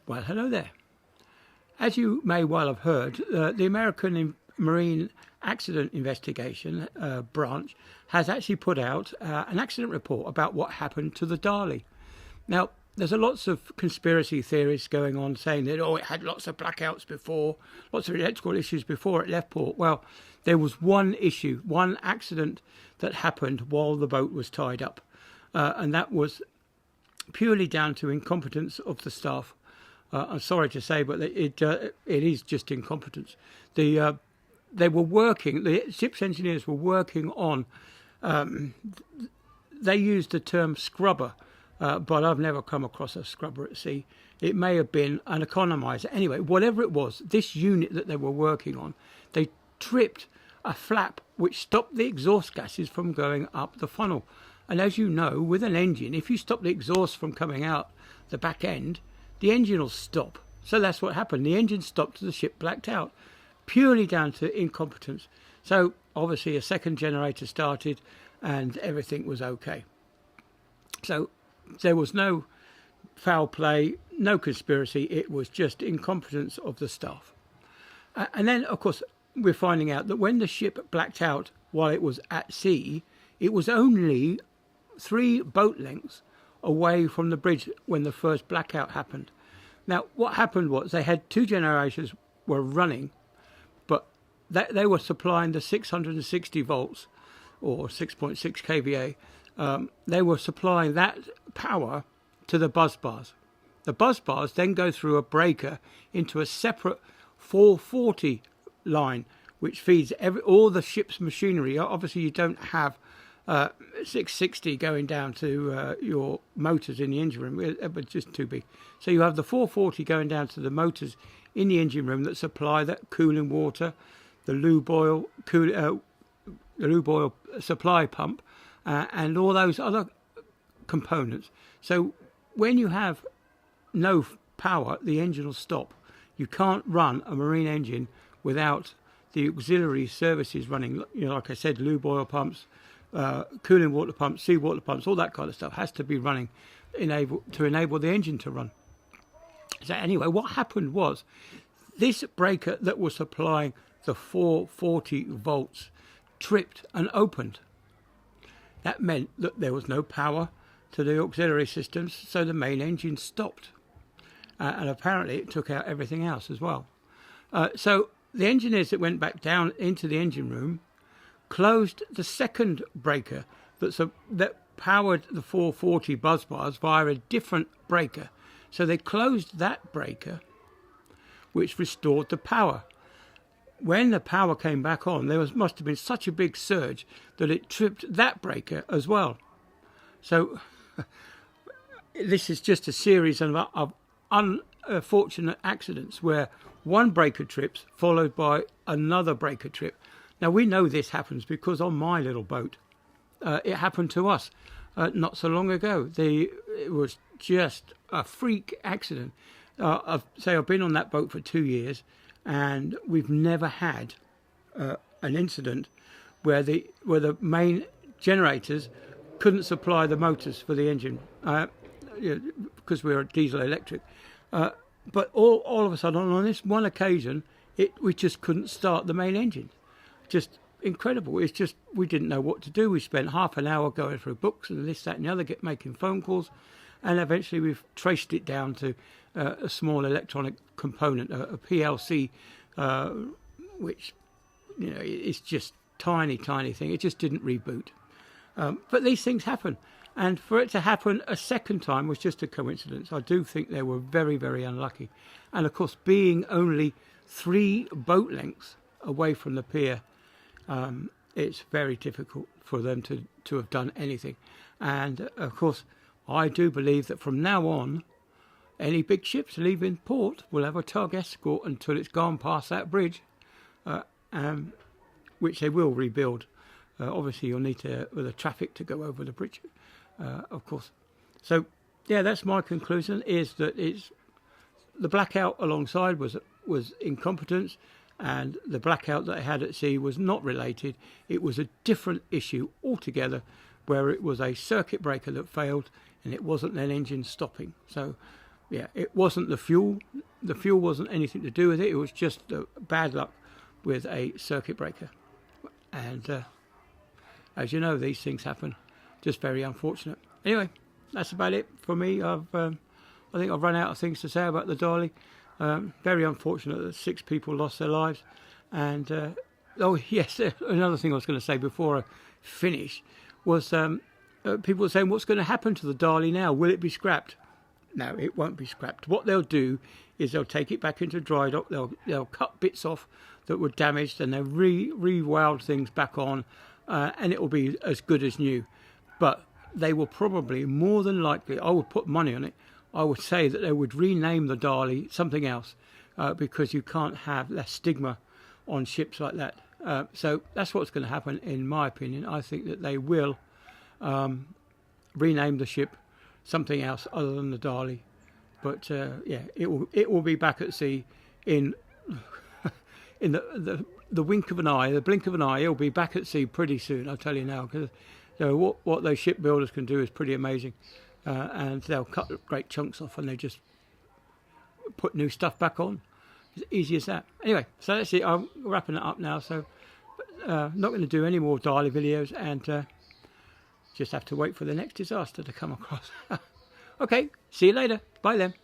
Well, hello there. As you may well have heard, the American Marine Accident Investigation branch has actually put out an accident report about what happened to the Dali. Now, there's lots of conspiracy theories going on saying that, it had lots of blackouts before, lots of electrical issues before it left port. Well, there was one issue, one accident that happened while the boat was tied up, and that was purely down to incompetence of the staff. I'm sorry to say, but it is just incompetence. They were working. The ship's engineers were working on. They used the term scrubber, but I've never come across a scrubber at sea. It may have been an economizer. Anyway, whatever it was, this unit that they were working on, they tripped a flap which stopped the exhaust gases from going up the funnel. And as you know, with an engine, if you stop the exhaust from coming out the back end, the engine will stop. So that's what happened. The engine stopped, the ship blacked out, purely down to incompetence. So obviously a second generator started and everything was okay. So there was no foul play, no conspiracy. It was just incompetence of the staff. And then, of course, we're finding out that when the ship blacked out while it was at sea, it was only 3 boat lengths away from the bridge when the first blackout happened. Now, what happened was they had 2 generators were running, but they were supplying the 660 volts or 6.6 kVA. They were supplying that power to the buzz bars. The buzz bars then go through a breaker into a separate 440 line, which feeds all the ship's machinery. Obviously, you don't have 660 going down to your motors in the engine room. It was just too big. So you have the 440 going down to the motors in the engine room that supply that cooling water, the lube oil, supply pump, and all those other components. So when you have no power, the engine will stop. You can't run a marine engine without the auxiliary services running. Like I said, lube oil pumps, cooling water pumps, seawater pumps, all that kind of stuff has to be running to enable the engine to run. So anyway, what happened was this breaker that was supplying the 440 volts tripped and opened. That meant that there was no power to the auxiliary systems, so the main engine stopped. And apparently it took out everything else as well. So the engineers that went back down into the engine room closed the second breaker that powered the 440 buzz bars via a different breaker. So they closed that breaker, which restored the power. When the power came back on, must have been such a big surge that it tripped that breaker as well. So this is just a series of unfortunate accidents where one breaker trips followed by another breaker trip. Now, we know this happens because on my little boat, it happened to us not so long ago. It was just a freak accident. I've been on that boat for 2 years, and we've never had an incident where the main generators couldn't supply the motors for the engine because we're diesel electric. But all of a sudden, on this one occasion, we just couldn't start the main engine. Just incredible. It's just we didn't know what to do. We spent half an hour going through books and this, that, and the other, making phone calls, and eventually we've traced it down to a small electronic component, a PLC, which it's just tiny thing. It just didn't reboot. But these things happen. And for it to happen a second time was just a coincidence. I do think they were very, very unlucky. And of course, being only 3 boat lengths away from the pier, it's very difficult for them to have done anything. And of course, I do believe that from now on, any big ships leaving port will have a tug escort until it's gone past that bridge, which they will rebuild. Obviously, you'll need the traffic to go over the bridge, of course. So, yeah, that's my conclusion, is that the blackout alongside was incompetence, and the blackout that they had at sea was not related. It was a different issue altogether, where it was a circuit breaker that failed, and it wasn't an engine stopping. So yeah, it wasn't the fuel. The fuel wasn't anything to do with it. It was just bad luck with a circuit breaker. And as you know, these things happen. Just very unfortunate. Anyway, that's about it for me. I think I've run out of things to say about the Dali. Very unfortunate that 6 people lost their lives. And oh yes, another thing I was going to say before I finish was people were saying, what's going to happen to the Dali now? Will it be scrapped? No, it won't be scrapped. What they'll do is they'll take it back into dry dock. They'll cut bits off that were damaged, and they'll re-weld things back on, and it will be as good as new. But they will probably, more than likely, I would put money on it, I would say that they would rename the Dali something else, because you can't have less stigma on ships like that. So that's what's going to happen, in my opinion. I think that they will rename the ship something else other than the Dali. But yeah, it will be back at sea in in the wink of an eye, the blink of an eye. It'll be back at sea pretty soon, I'll tell you now, because what those shipbuilders can do is pretty amazing. And they'll cut great chunks off and they just put new stuff back on. It's easy as that. Anyway, so that's it. I'm wrapping it up now. So not going to do any more Dali videos, and just have to wait for the next disaster to come across. Okay, see you later. Bye then.